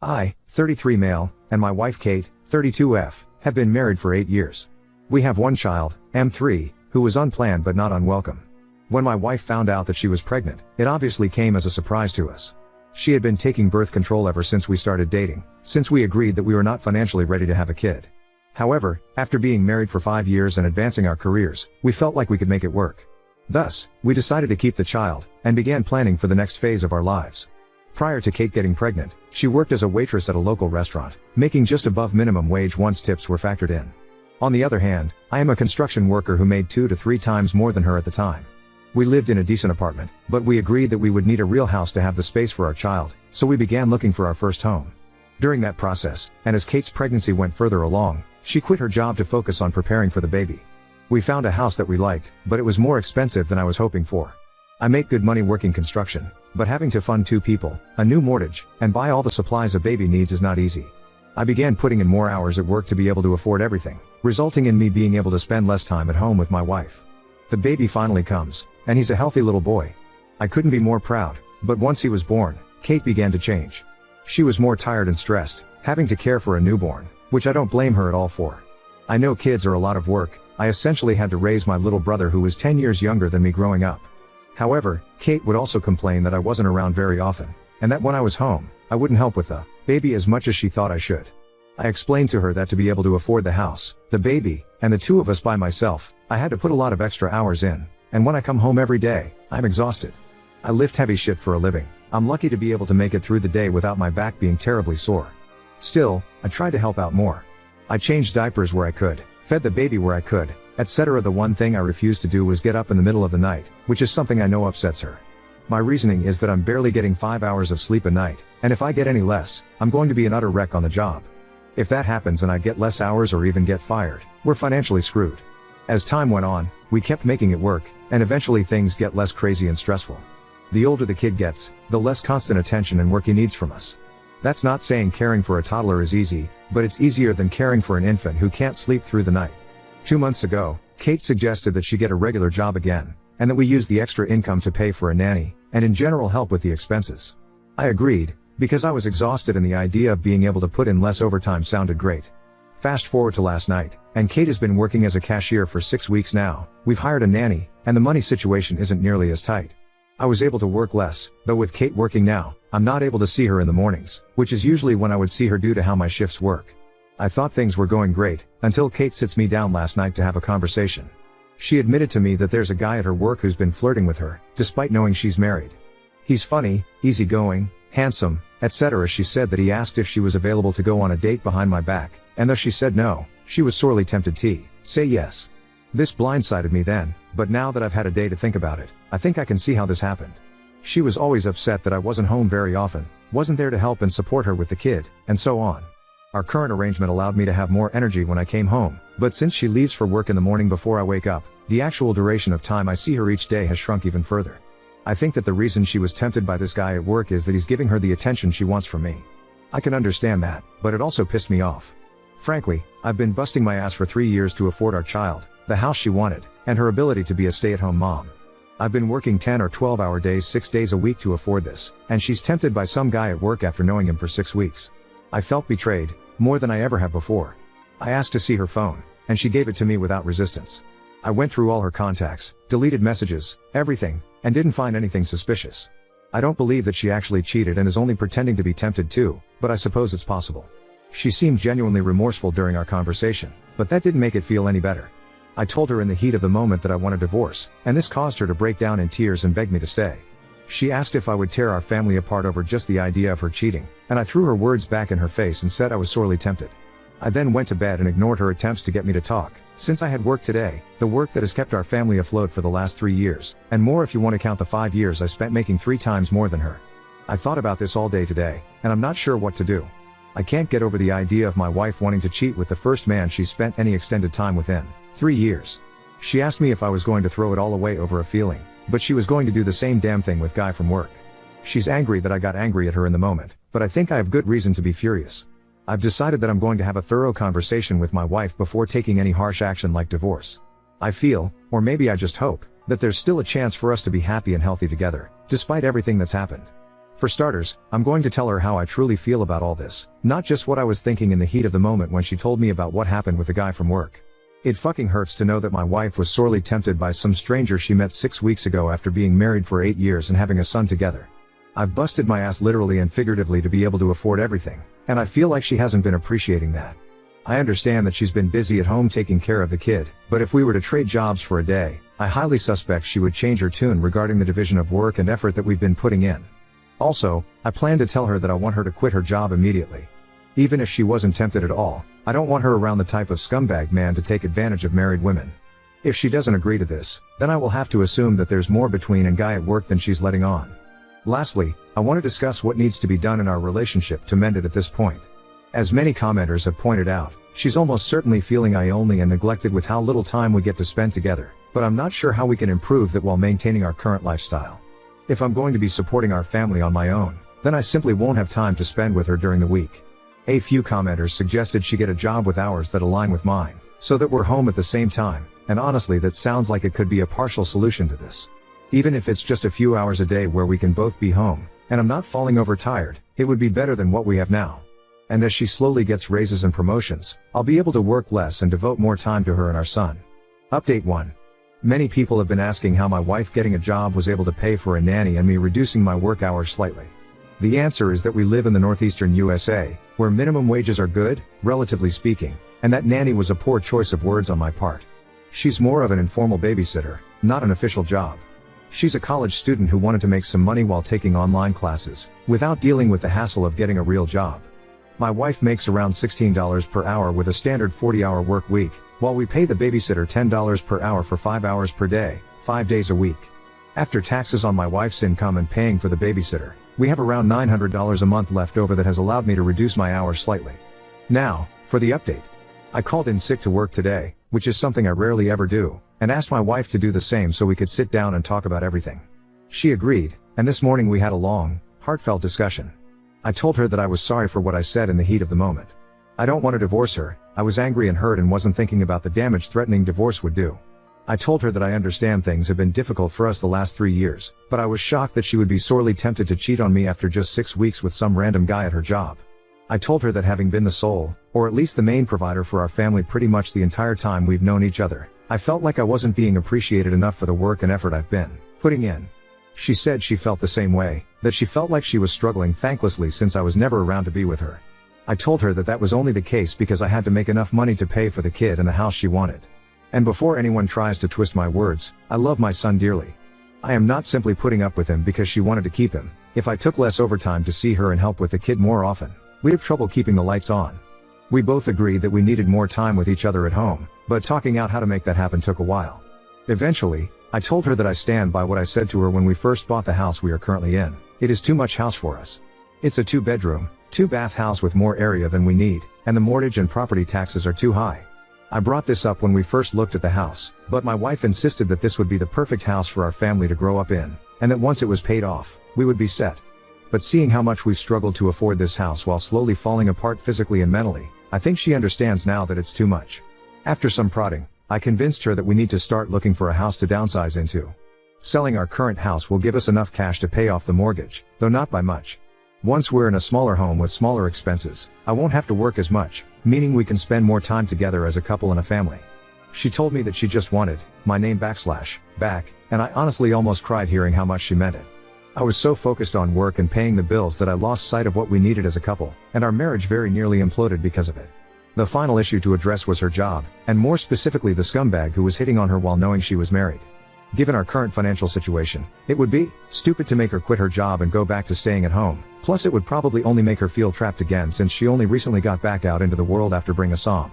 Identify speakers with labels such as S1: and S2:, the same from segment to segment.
S1: I, 33 male, and my wife Kate, 32F, have been married for 8 years. We have one child, M3, who was unplanned but not unwelcome. When my wife found out that she was pregnant, it obviously came as a surprise to us. She had been taking birth control ever since we started dating, since we agreed that we were not financially ready to have a kid. However, after being married for 5 years and advancing our careers, we felt like we could make it work. Thus, we decided to keep the child, and began planning for the next phase of our lives. Prior to Kate getting pregnant, she worked as a waitress at a local restaurant, making just above minimum wage once tips were factored in. On the other hand, I am a construction worker who made 2 to 3 times more than her at the time. We lived in a decent apartment, but we agreed that we would need a real house to have the space for our child, so we began looking for our first home. During that process, and as Kate's pregnancy went further along, she quit her job to focus on preparing for the baby. We found a house that we liked, but it was more expensive than I was hoping for. I make good money working construction, but having to fund 2 people, a new mortgage, and buy all the supplies a baby needs is not easy. I began putting in more hours at work to be able to afford everything, resulting in me being able to spend less time at home with my wife. The baby finally comes, and he's a healthy little boy. I couldn't be more proud, but once he was born, Kate began to change. She was more tired and stressed, having to care for a newborn, which I don't blame her at all for. I know kids are a lot of work. I essentially had to raise my little brother who was 10 years younger than me growing up. However, Kate would also complain that I wasn't around very often, and that when I was home, I wouldn't help with the baby as much as she thought I should. I explained to her that to be able to afford the house, the baby, and the 2 of us by myself, I had to put a lot of extra hours in, and when I come home every day, I'm exhausted. I lift heavy shit for a living. I'm lucky to be able to make it through the day without my back being terribly sore. Still, I tried to help out more. I changed diapers where I could, fed the baby where I could, etc. The one thing I refused to do was get up in the middle of the night, which is something I know upsets her. My reasoning is that I'm barely getting 5 hours of sleep a night, and if I get any less, I'm going to be an utter wreck on the job. If that happens and I get less hours or even get fired, we're financially screwed. As time went on, we kept making it work, and eventually things get less crazy and stressful. The older the kid gets, the less constant attention and work he needs from us. That's not saying caring for a toddler is easy, but it's easier than caring for an infant who can't sleep through the night. 2 months ago, Kate suggested that she get a regular job again, and that we use the extra income to pay for a nanny, and in general help with the expenses. I agreed, because I was exhausted and the idea of being able to put in less overtime sounded great. Fast forward to last night, and Kate has been working as a cashier for 6 weeks now. We've hired a nanny, and the money situation isn't nearly as tight. I was able to work less, though with Kate working now, I'm not able to see her in the mornings, which is usually when I would see her due to how my shifts work. I thought things were going great, until Kate sits me down last night to have a conversation. She admitted to me that there's a guy at her work who's been flirting with her, despite knowing she's married. He's funny, easygoing, handsome, etc. She said that he asked if she was available to go on a date behind my back, and though she said no, she was sorely tempted to say yes. This blindsided me then, but now that I've had a day to think about it, I think I can see how this happened. She was always upset that I wasn't home very often, wasn't there to help and support her with the kid, and so on. Our current arrangement allowed me to have more energy when I came home, but since she leaves for work in the morning before I wake up, the actual duration of time I see her each day has shrunk even further. I think that the reason she was tempted by this guy at work is that he's giving her the attention she wants from me. I can understand that, but it also pissed me off. Frankly, I've been busting my ass for 3 years to afford our child, the house she wanted, and her ability to be a stay-at-home mom. I've been working 10 or 12-hour days 6 days a week to afford this, and she's tempted by some guy at work after knowing him for 6 weeks. I felt betrayed, more than I ever have before. I asked to see her phone, and she gave it to me without resistance. I went through all her contacts, deleted messages, everything, and didn't find anything suspicious. I don't believe that she actually cheated and is only pretending to be tempted too, but I suppose it's possible. She seemed genuinely remorseful during our conversation, but that didn't make it feel any better. I told her in the heat of the moment that I want a divorce, and this caused her to break down in tears and beg me to stay. She asked if I would tear our family apart over just the idea of her cheating, and I threw her words back in her face and said I was sorely tempted. I then went to bed and ignored her attempts to get me to talk, since I had work today, the work that has kept our family afloat for the last 3 years, and more if you want to count the 5 years I spent making 3 times more than her. I thought about this all day today, and I'm not sure what to do. I can't get over the idea of my wife wanting to cheat with the first man she's spent any extended time within 3 years. She asked me if I was going to throw it all away over a feeling, but she was going to do the same damn thing with guy from work. She's angry that I got angry at her in the moment, but I think I have good reason to be furious. I've decided that I'm going to have a thorough conversation with my wife before taking any harsh action like divorce. I feel, or maybe I just hope, that there's still a chance for us to be happy and healthy together, despite everything that's happened. For starters, I'm going to tell her how I truly feel about all this, not just what I was thinking in the heat of the moment when she told me about what happened with the guy from work. It fucking hurts to know that my wife was sorely tempted by some stranger she met 6 weeks ago after being married for 8 years and having a son together. I've busted my ass literally and figuratively to be able to afford everything, and I feel like she hasn't been appreciating that. I understand that she's been busy at home taking care of the kid, but if we were to trade jobs for a day, I highly suspect she would change her tune regarding the division of work and effort that we've been putting in. Also, I plan to tell her that I want her to quit her job immediately. Even if she wasn't tempted at all, I don't want her around the type of scumbag man to take advantage of married women. If she doesn't agree to this, then I will have to assume that there's more between a guy at work than she's letting on. Lastly, I want to discuss what needs to be done in our relationship to mend it at this point. As many commenters have pointed out, she's almost certainly feeling lonely and neglected with how little time we get to spend together, but I'm not sure how we can improve that while maintaining our current lifestyle. If I'm going to be supporting our family on my own, then I simply won't have time to spend with her during the week. A few commenters suggested she get a job with hours that align with mine, so that we're home at the same time, and honestly that sounds like it could be a partial solution to this. Even if it's just a few hours a day where we can both be home, and I'm not falling overtired, it would be better than what we have now. And as she slowly gets raises and promotions, I'll be able to work less and devote more time to her and our son. Update 1. Many people have been asking how my wife getting a job was able to pay for a nanny and me reducing my work hours slightly. The answer is that we live in the northeastern USA, where minimum wages are good, relatively speaking, and that nanny was a poor choice of words on my part. She's more of an informal babysitter, not an official job. She's a college student who wanted to make some money while taking online classes, without dealing with the hassle of getting a real job. My wife makes around $16 per hour with a standard 40-hour work week, while we pay the babysitter $10 per hour for 5 hours per day, 5 days a week. After taxes on my wife's income and paying for the babysitter, we have around $900 a month left over that has allowed me to reduce my hours slightly. Now, for the update. I called in sick to work today, which is something I rarely ever do, and asked my wife to do the same so we could sit down and talk about everything. She agreed, and this morning we had a long, heartfelt discussion. I told her that I was sorry for what I said in the heat of the moment. I don't want to divorce her, I was angry and hurt and wasn't thinking about the damage threatening divorce would do. I told her that I understand things have been difficult for us the last 3 years, but I was shocked that she would be sorely tempted to cheat on me after just 6 weeks with some random guy at her job. I told her that having been the sole, or at least the main provider for our family pretty much the entire time we've known each other, I felt like I wasn't being appreciated enough for the work and effort I've been putting in. She said she felt the same way, that she felt like she was struggling thanklessly since I was never around to be with her. I told her that that was only the case because I had to make enough money to pay for the kid and the house she wanted. And before anyone tries to twist my words, I love my son dearly. I am not simply putting up with him because she wanted to keep him. If I took less overtime to see her and help with the kid more often, we'd have trouble keeping the lights on. We both agreed that we needed more time with each other at home, but talking out how to make that happen took a while. Eventually, I told her that I stand by what I said to her when we first bought the house we are currently in. It is too much house for us. It's a 2-bedroom, 2-bath house with more area than we need, and the mortgage and property taxes are too high. I brought this up when we first looked at the house, but my wife insisted that this would be the perfect house for our family to grow up in, and that once it was paid off, we would be set. But seeing how much we've struggled to afford this house while slowly falling apart physically and mentally, I think she understands now that it's too much. After some prodding, I convinced her that we need to start looking for a house to downsize into. Selling our current house will give us enough cash to pay off the mortgage, though not by much. Once we're in a smaller home with smaller expenses, I won't have to work as much, meaning we can spend more time together as a couple and a family. She told me that she just wanted my name back, and I honestly almost cried hearing how much she meant it. I was so focused on work and paying the bills that I lost sight of what we needed as a couple, and our marriage very nearly imploded because of it. The final issue to address was her job, and more specifically the scumbag who was hitting on her while knowing she was married. Given our current financial situation, it would be stupid to make her quit her job and go back to staying at home. Plus it would probably only make her feel trapped again since she only recently got back out into the world after being a som.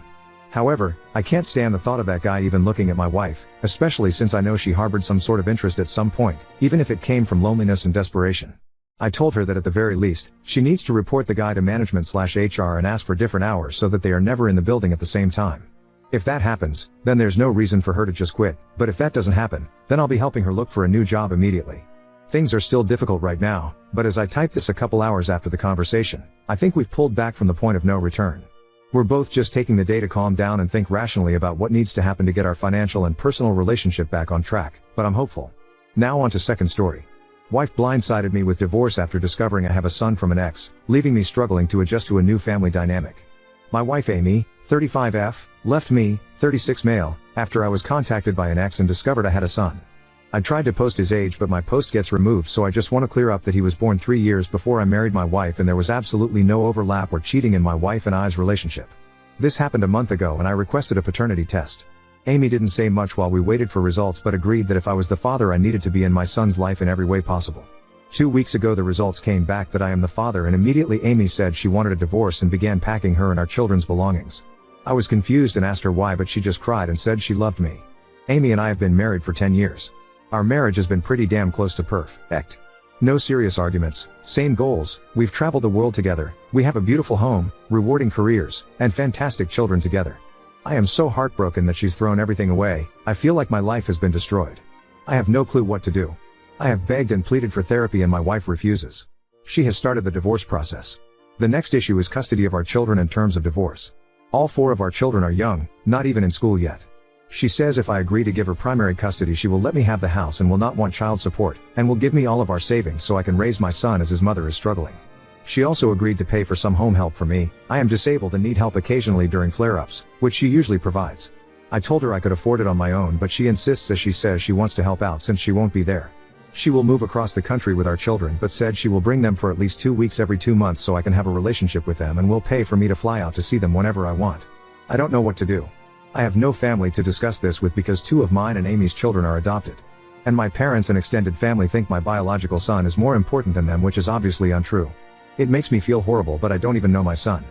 S1: However, I can't stand the thought of that guy even looking at my wife, especially since I know she harbored some sort of interest at some point, even if it came from loneliness and desperation. I told her that at the very least, she needs to report the guy to management/HR and ask for different hours so that they are never in the building at the same time. If that happens, then there's no reason for her to just quit, but if that doesn't happen, then I'll be helping her look for a new job immediately. Things are still difficult right now, but as I typed this a couple hours after the conversation, I think we've pulled back from the point of no return. We're both just taking the day to calm down and think rationally about what needs to happen to get our financial and personal relationship back on track, but I'm hopeful. Now on to second story. Wife blindsided me with divorce after discovering I have a son from an ex, leaving me struggling to adjust to a new family dynamic. My wife Amy, 35F, left me, 36 male, after I was contacted by an ex and discovered I had a son. I tried to post his age but my post gets removed, so I just want to clear up that he was born 3 years before I married my wife and there was absolutely no overlap or cheating in my wife and I's relationship. This happened a month ago and I requested a paternity test. Amy didn't say much while we waited for results but agreed that if I was the father I needed to be in my son's life in every way possible. 2 weeks ago the results came back that I am the father and immediately Amy said she wanted a divorce and began packing her and our children's belongings. I was confused and asked her why but she just cried and said she loved me. Amy and I have been married for 10 years. Our marriage has been pretty damn close to perfect. No serious arguments, same goals, we've traveled the world together, we have a beautiful home, rewarding careers, and fantastic children together. I am so heartbroken that she's thrown everything away. I feel like my life has been destroyed. I have no clue what to do. I have begged and pleaded for therapy and my wife refuses. She has started the divorce process. The next issue is custody of our children and terms of divorce. All 4 of our children are young, not even in school yet. She says if I agree to give her primary custody she will let me have the house and will not want child support, and will give me all of our savings so I can raise my son as his mother is struggling. She also agreed to pay for some home help for me. I am disabled and need help occasionally during flare-ups, which she usually provides. I told her I could afford it on my own but she insists as she says she wants to help out since she won't be there. She will move across the country with our children but said she will bring them for at least 2 weeks every 2 months so I can have a relationship with them and will pay for me to fly out to see them whenever I want. I don't know what to do. I have no family to discuss this with because 2 of mine and Amy's children are adopted. And my parents and extended family think my biological son is more important than them, which is obviously untrue. It makes me feel horrible but I don't even know my son.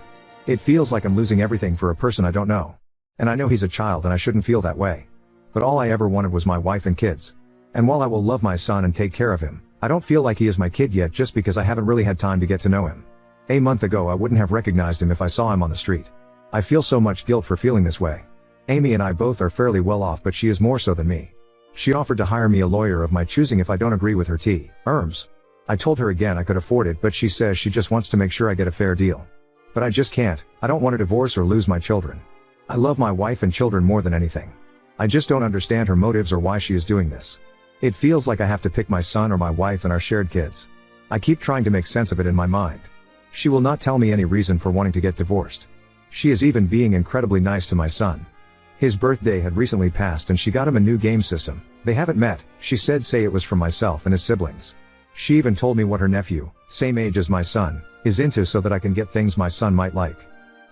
S1: It feels like I'm losing everything for a person I don't know. And I know he's a child and I shouldn't feel that way. But all I ever wanted was my wife and kids. And while I will love my son and take care of him, I don't feel like he is my kid yet just because I haven't really had time to get to know him. A month ago I wouldn't have recognized him if I saw him on the street. I feel so much guilt for feeling this way. Amy and I both are fairly well off but she is more so than me. She offered to hire me a lawyer of my choosing if I don't agree with her terms. I told her again I could afford it but she says she just wants to make sure I get a fair deal. But I just can't. I don't want to divorce or lose my children. I love my wife and children more than anything. I just don't understand her motives or why she is doing this. It feels like I have to pick my son or my wife and our shared kids. I keep trying to make sense of it in my mind. She will not tell me any reason for wanting to get divorced. She is even being incredibly nice to my son. His birthday had recently passed and she got him a new game system. They haven't met, she said say it was from myself and his siblings. She even told me what her nephew, same age as my son, is into so that I can get things my son might like.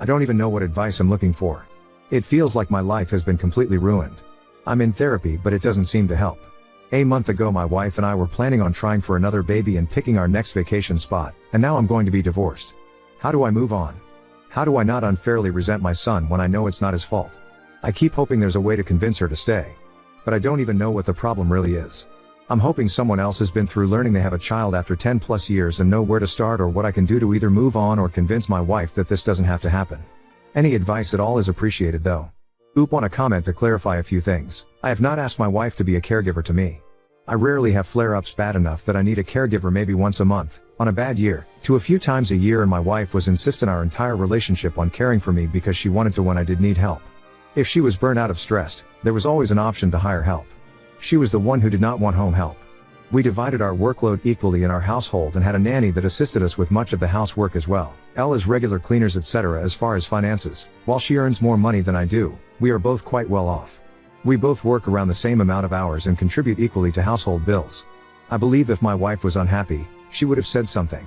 S1: I don't even know what advice I'm looking for. It feels like my life has been completely ruined. I'm in therapy but it doesn't seem to help. A month ago my wife and I were planning on trying for another baby and picking our next vacation spot, and now I'm going to be divorced. How do I move on? How do I not unfairly resent my son when I know it's not his fault? I keep hoping there's a way to convince her to stay. But I don't even know what the problem really is. I'm hoping someone else has been through learning they have a child after 10 plus years and know where to start or what I can do to either move on or convince my wife that this doesn't have to happen. Any advice at all is appreciated though. Want a comment to clarify a few things. I have not asked my wife to be a caregiver to me. I rarely have flare-ups bad enough that I need a caregiver maybe once a month, on a bad year, to a few times a year, and my wife was insistent our entire relationship on caring for me because she wanted to when I did need help. If she was burnt out of stressed, there was always an option to hire help. She was the one who did not want home help. We divided our workload equally in our household and had a nanny that assisted us with much of the housework as well, as regular cleaners etc. As far as finances, while she earns more money than I do, we are both quite well off. We both work around the same amount of hours and contribute equally to household bills. I believe if my wife was unhappy, she would have said something.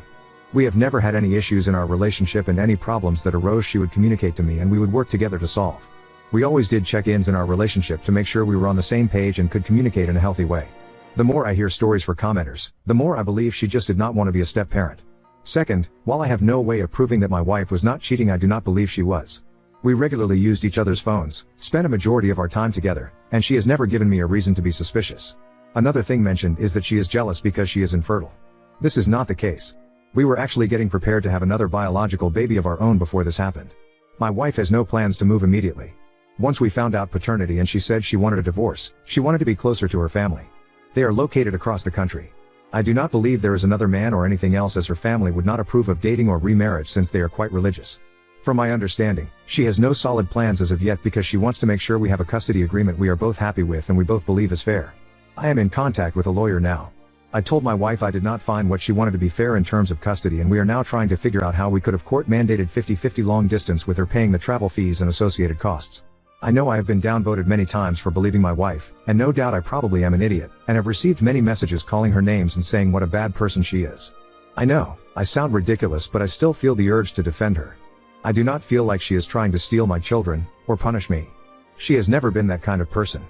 S1: We have never had any issues in our relationship, and any problems that arose she would communicate to me and we would work together to solve. We always did check-ins in our relationship to make sure we were on the same page and could communicate in a healthy way. The more I hear stories for commenters, the more I believe she just did not want to be a step-parent. Second, while I have no way of proving that my wife was not cheating, I do not believe she was. We regularly used each other's phones, spent a majority of our time together, and she has never given me a reason to be suspicious. Another thing mentioned is that she is jealous because she is infertile. This is not the case. We were actually getting prepared to have another biological baby of our own before this happened. My wife has no plans to move immediately. Once we found out paternity and she said she wanted a divorce, she wanted to be closer to her family. They are located across the country. I do not believe there is another man or anything else, as her family would not approve of dating or remarriage since they are quite religious. From my understanding, she has no solid plans as of yet because she wants to make sure we have a custody agreement we are both happy with and we both believe is fair. I am in contact with a lawyer now. I told my wife I did not find what she wanted to be fair in terms of custody, and we are now trying to figure out how we could have court-mandated 50-50 long distance with her paying the travel fees and associated costs. I know I have been downvoted many times for believing my wife, and no doubt I probably am an idiot, and have received many messages calling her names and saying what a bad person she is. I know, I sound ridiculous, but I still feel the urge to defend her. I do not feel like she is trying to steal my children, or punish me. She has never been that kind of person.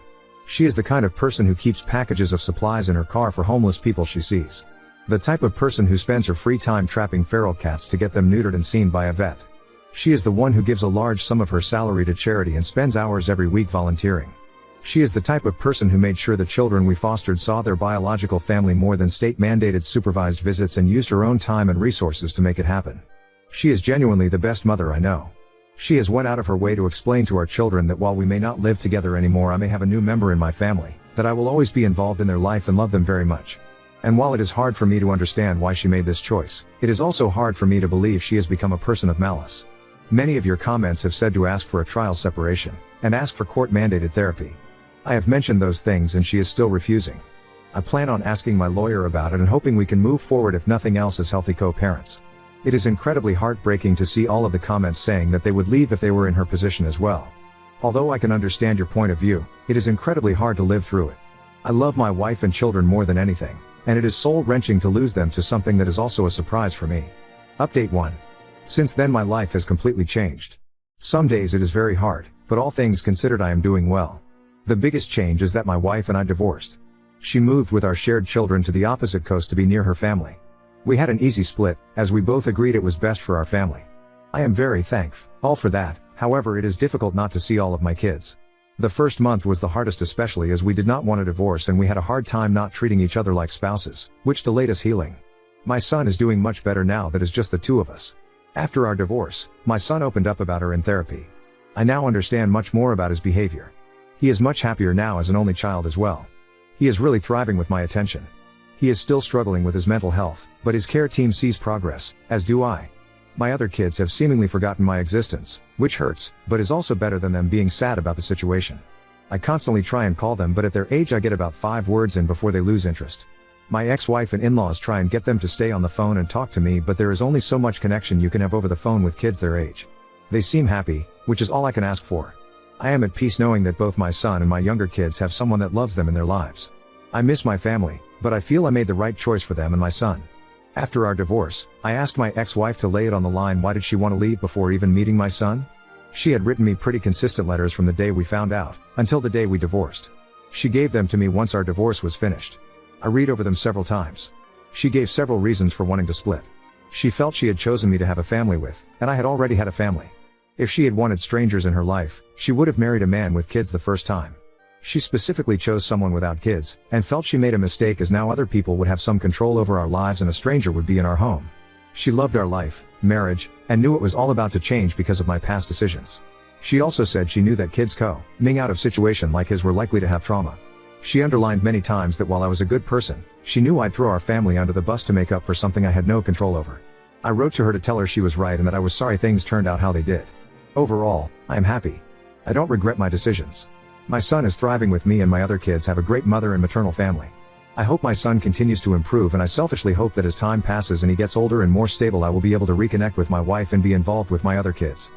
S1: She is the kind of person who keeps packages of supplies in her car for homeless people she sees. The type of person who spends her free time trapping feral cats to get them neutered and seen by a vet. She is the one who gives a large sum of her salary to charity and spends hours every week volunteering. She is the type of person who made sure the children we fostered saw their biological family more than state-mandated supervised visits, and used her own time and resources to make it happen. She is genuinely the best mother I know. She has went out of her way to explain to our children that while we may not live together anymore, I may have a new member in my family, that I will always be involved in their life and love them very much. And while it is hard for me to understand why she made this choice, it is also hard for me to believe she has become a person of malice. Many of your comments have said to ask for a trial separation, and ask for court-mandated therapy. I have mentioned those things and she is still refusing. I plan on asking my lawyer about it and hoping we can move forward, if nothing else, as healthy co-parents. It is incredibly heartbreaking to see all of the comments saying that they would leave if they were in her position as well. Although I can understand your point of view, it is incredibly hard to live through it. I love my wife and children more than anything, and it is soul-wrenching to lose them to something that is also a surprise for me. Update 1. Since then my life has completely changed. Some days it is very hard, but all things considered I am doing well. The biggest change is that my wife and I divorced. She moved with our shared children to the opposite coast to be near her family. We had an easy split, as we both agreed it was best for our family. I am very thankful for that. However, it is difficult not to see all of my kids. The first month was the hardest, especially as we did not want a divorce and we had a hard time not treating each other like spouses, which delayed us healing. My son is doing much better now that is just the two of us. After our divorce, my son opened up about her in therapy. I now understand much more about his behavior. He is much happier now as an only child as well. He is really thriving with my attention. He is still struggling with his mental health, but his care team sees progress, as do I. My other kids have seemingly forgotten my existence, which hurts, but is also better than them being sad about the situation. I constantly try and call them, but at their age I get about 5 words in before they lose interest. My ex-wife and in-laws try and get them to stay on the phone and talk to me, but there is only so much connection you can have over the phone with kids their age. They seem happy, which is all I can ask for. I am at peace knowing that both my son and my younger kids have someone that loves them in their lives. I miss my family, but I feel I made the right choice for them and my son. After our divorce, I asked my ex-wife to lay it on the line why did she want to leave before even meeting my son? She had written me pretty consistent letters from the day we found out, until the day we divorced. She gave them to me once our divorce was finished. I read over them several times. She gave several reasons for wanting to split. She felt she had chosen me to have a family with, and I had already had a family. If she had wanted strangers in her life, she would have married a man with kids the first time. She specifically chose someone without kids, and felt she made a mistake, as now other people would have some control over our lives and a stranger would be in our home. She loved our life, marriage, and knew it was all about to change because of my past decisions. She also said she knew that kids coming out of situation like his were likely to have trauma. She underlined many times that while I was a good person, she knew I'd throw our family under the bus to make up for something I had no control over. I wrote to her to tell her she was right and that I was sorry things turned out how they did. Overall, I am happy. I don't regret my decisions. My son is thriving with me and my other kids have a great mother and maternal family. I hope my son continues to improve, and I selfishly hope that as time passes and he gets older and more stable I will be able to reconnect with my wife and be involved with my other kids.